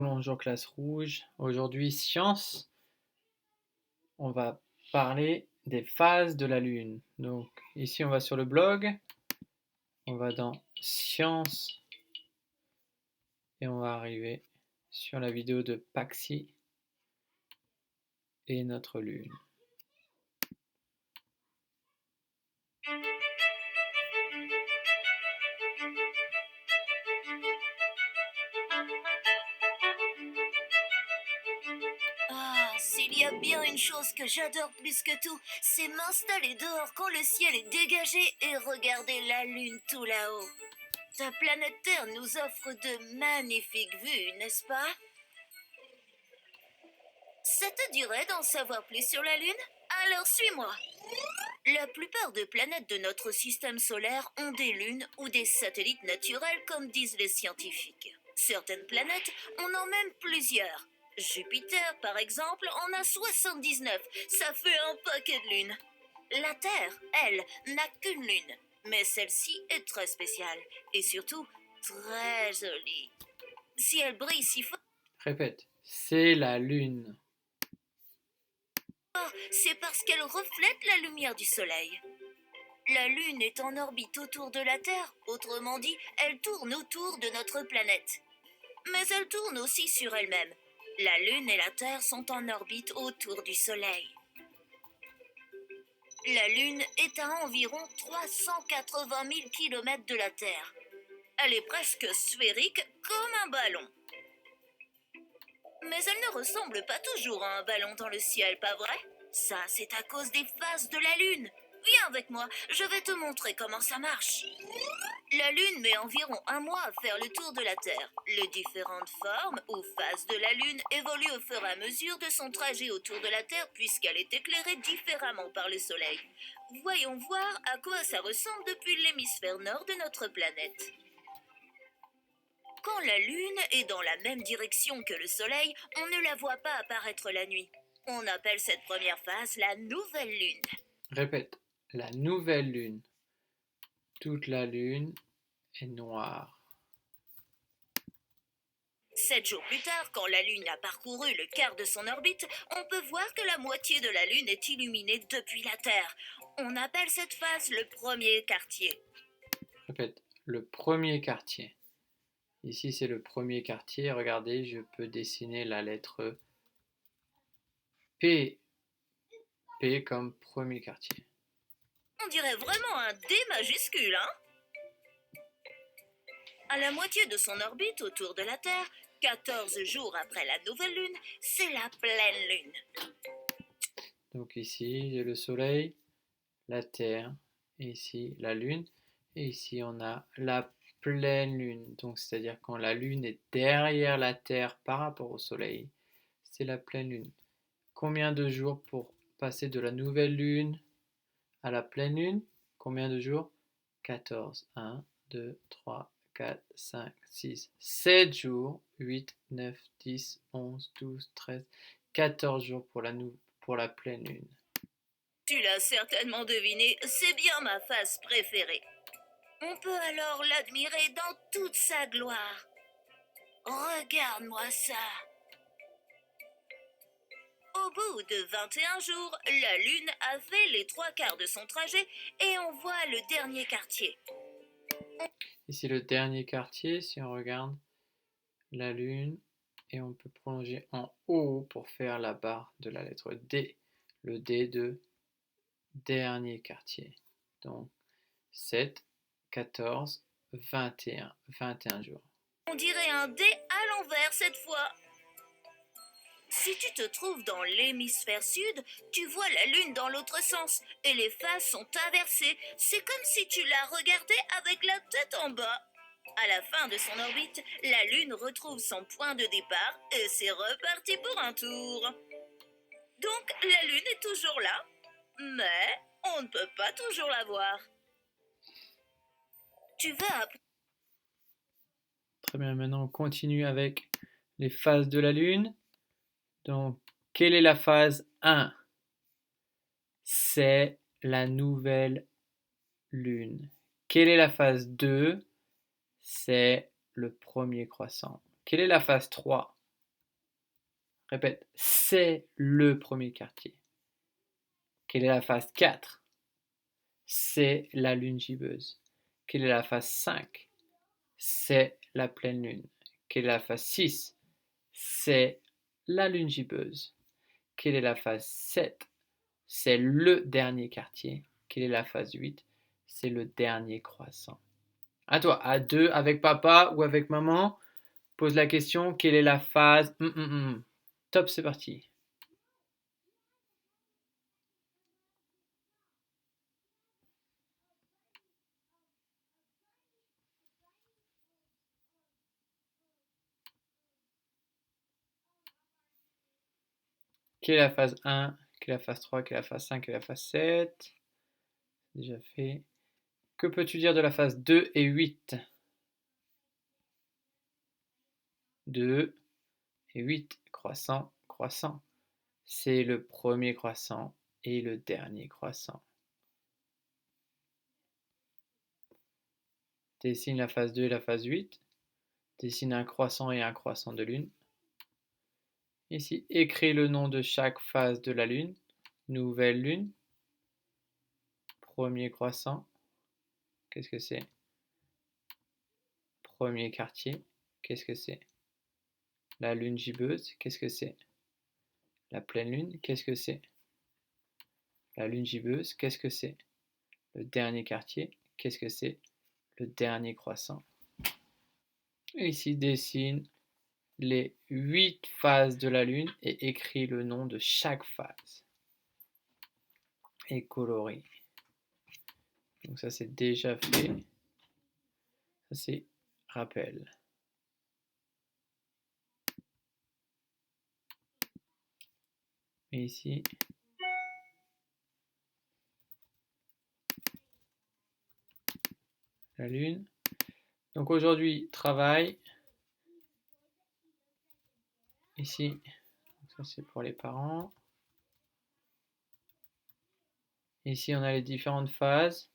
Bonjour classe rouge. Aujourd'hui, science. On va parler des phases de la Lune. Donc ici, on va sur le blog. On va dans science et on va arriver sur la vidéo de Paxi et notre Lune. Ah, s'il y a bien une chose que j'adore plus que tout, c'est m'installer dehors quand le ciel est dégagé et regarder la lune tout là-haut. Ta planète Terre nous offre de magnifiques vues, n'est-ce pas? Ça te dirait d'en savoir plus sur la Lune? Alors suis-moi. La plupart des planètes de notre système solaire ont des lunes ou des satellites naturels comme disent les scientifiques. Certaines planètes en ont même plusieurs. Jupiter, par exemple, en a 79. Ça fait un paquet de lunes. La Terre, elle, n'a qu'une lune. Mais celle-ci est très spéciale et surtout très jolie. Si elle brille si fort, Répète, c'est la Lune. c'est parce qu'elle reflète la lumière du Soleil. La Lune est en orbite autour de la Terre, autrement dit, elle tourne autour de notre planète. Mais elle tourne aussi sur elle-même. La Lune et la Terre sont en orbite autour du Soleil. La Lune est à environ 380 000 km de la Terre. Elle est presque sphérique comme un ballon. Mais elle ne ressemble pas toujours à un ballon dans le ciel, pas vrai? Ça, c'est à cause des phases de la Lune. Viens avec moi, je vais te montrer comment ça marche. La Lune met environ un mois à faire le tour de la Terre. Les différentes formes ou phases de la Lune évoluent au fur et à mesure de son trajet autour de la Terre puisqu'elle est éclairée différemment par le Soleil. Voyons voir à quoi ça ressemble depuis l'hémisphère nord de notre planète. Quand la Lune est dans la même direction que le Soleil, on ne la voit pas apparaître la nuit. On appelle cette première phase la nouvelle Lune. Répète, la nouvelle Lune. Toute la Lune est noire. 7 jours plus tard, quand la Lune a parcouru le quart de son orbite, on peut voir que la moitié de la Lune est illuminée depuis la Terre. On appelle cette phase le premier quartier. Répète, le premier quartier. Ici, c'est le premier quartier. Regardez, je peux dessiner la lettre P. P comme premier quartier. On dirait vraiment un D majuscule, hein? À la moitié de son orbite autour de la Terre, 14 jours après la nouvelle Lune, c'est la pleine Lune. Donc ici, j'ai le Soleil, la Terre, et ici la Lune. Et ici, on a la pleine Lune. Donc, c'est-à-dire quand la Lune est derrière la Terre par rapport au Soleil, c'est la pleine Lune. Combien de jours pour passer de la nouvelle Lune à la pleine Lune? Combien de jours? 14. 1, 2, 3, 4, 5, 6, 7 jours. 8, 9, 10, 11, 12, 13, 14 jours pour la pleine Lune. Tu l'as certainement deviné, c'est bien ma phase préférée. On peut alors l'admirer dans toute sa gloire. Regarde-moi ça. Au bout de 21 jours, la Lune a fait les 3 quarts de son trajet et on voit le dernier quartier. Ici le dernier quartier, si on regarde la Lune, et on peut prolonger en haut pour faire la barre de la lettre D, le D de dernier quartier. Donc 7, 14, 21, 21 jours. On dirait un D à l'envers cette fois. Si tu te trouves dans l'hémisphère sud, tu vois la Lune dans l'autre sens et les phases sont inversées. C'est comme si tu la regardais avec la tête en bas. À la fin de son orbite, la Lune retrouve son point de départ et c'est reparti pour un tour. Donc la Lune est toujours là, mais on ne peut pas toujours la voir. Tu vas Très bien, maintenant on continue avec les phases de la Lune. Donc, quelle est la phase 1? C'est la nouvelle Lune. Quelle est la phase 2? C'est le premier croissant. Quelle est la phase 3? Répète, c'est le premier quartier. Quelle est la phase 4? C'est la lune gibbeuse. Quelle est la phase 5? C'est la pleine lune. Quelle est la phase 6? C'est la lune gibbeuse. Quelle est la phase 7? C'est le dernier quartier. Quelle est la phase 8? C'est le dernier croissant. À toi, à deux, avec papa ou avec maman, pose la question, quelle est la phase? Top, c'est parti. Quelle est la phase 1? Quelle est la phase 3? Quelle est la phase 5? Quelle est la phase 7? Déjà fait. Que peux-tu dire de la phase 2 et 8? 2 et 8, croissant, croissant. C'est le premier croissant et le dernier croissant. Dessine la phase 2 et la phase 8. Dessine un croissant et un croissant de lune. Ici, écris le nom de chaque phase de la lune. Nouvelle lune. Premier croissant. Qu'est-ce que c'est? Premier quartier. Qu'est-ce que c'est? La lune gibbeuse. Qu'est-ce que c'est? La pleine lune. Qu'est-ce que c'est? La lune gibbeuse. Qu'est-ce que c'est? Le dernier quartier. Qu'est-ce que c'est? Le dernier croissant. Et ici, dessine les 8 phases de la lune et écris le nom de chaque phase. Et colorie. Donc ça, c'est déjà fait. Ça, c'est rappel. Et ici, la lune. Donc aujourd'hui, travail. Ici, ça c'est pour les parents. Ici, on a les différentes phases.